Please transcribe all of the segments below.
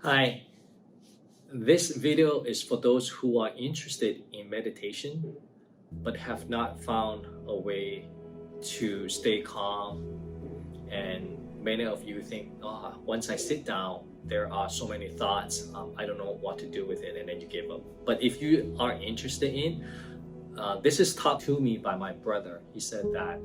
Hi, this video is for those who are interested in meditation but have not found a way to stay calm. And many of you think, once I sit down, there are so many thoughts, I don't know what to do with it, and then you give up. But if you are interested in, this is taught to me by my brother. He said that,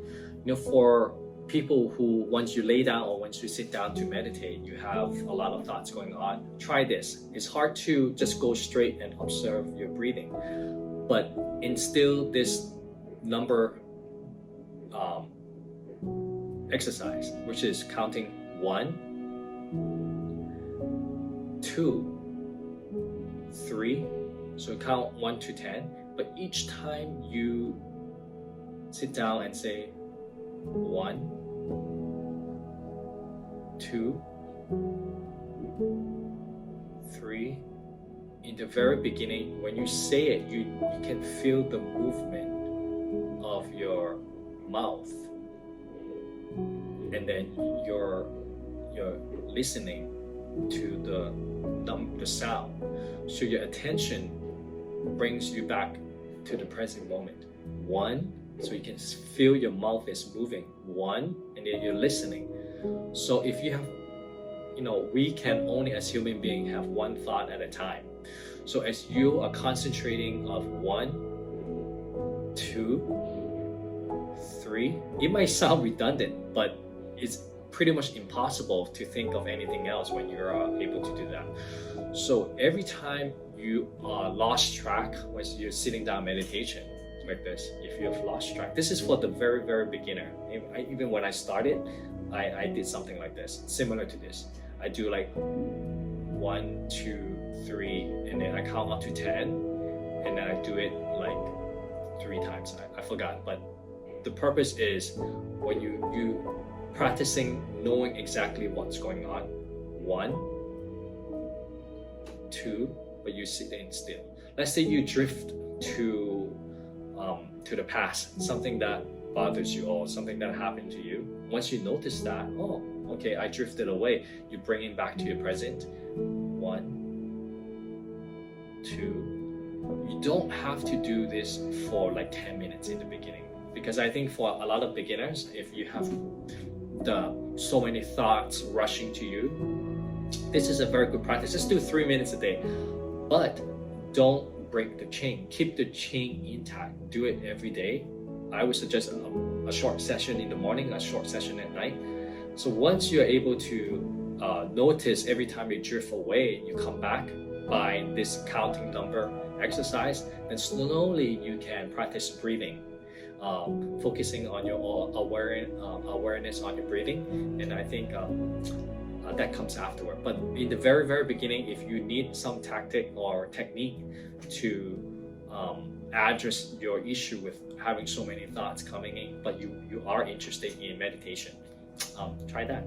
for people who, once you lay down or once you sit down to meditate, you have a lot of thoughts going on. Try this. It's hard to just go straight and observe your breathing, but instill this number exercise, which is counting 1, 2, 3. So count 1 to 10. But each time you sit down and say 1, 2, 3. In the very beginning, when you say it, you can feel the movement of your mouth, and then you're listening to the sound. So your attention brings you back to the present moment. 1, so you can feel your mouth is moving. 1, and then you're listening. So if you have, we can only as human beings have one thought at a time. So as you are concentrating of 1, 2, 3, it might sound redundant, but it's pretty much impossible to think of anything else when you're able to do that. So every time you lost track when you're sitting down meditation like this, if you have lost track, this is for the very, very beginner. Even when I started, I did something like this, similar to this. I do like 1, 2, 3, and then I count up to 10, and then I do it like 3 times. I forgot, but the purpose is when you practicing knowing exactly what's going on. 1, 2, but you sitting still. Let's say you drift to the past, something that bothers you or something that happened to you. Once you notice that, oh, okay, I drifted away, you bring it back to your present. 1, 2. You don't have to do this for like 10 minutes in the beginning, because I think for a lot of beginners, if you have so many thoughts rushing to you, this is a very good practice. Just do 3 minutes a day, but don't break the chain. Keep the chain intact. Do it every day. I would suggest a short session in the morning, a short session at night. So once you're able to notice every time you drift away, you come back by this counting number exercise, then slowly you can practice breathing, focusing on your awareness on your breathing. And I think that comes afterward. But in the very, very beginning, if you need some tactic or technique to address your issue with having so many thoughts coming in, but you are interested in meditation, try that.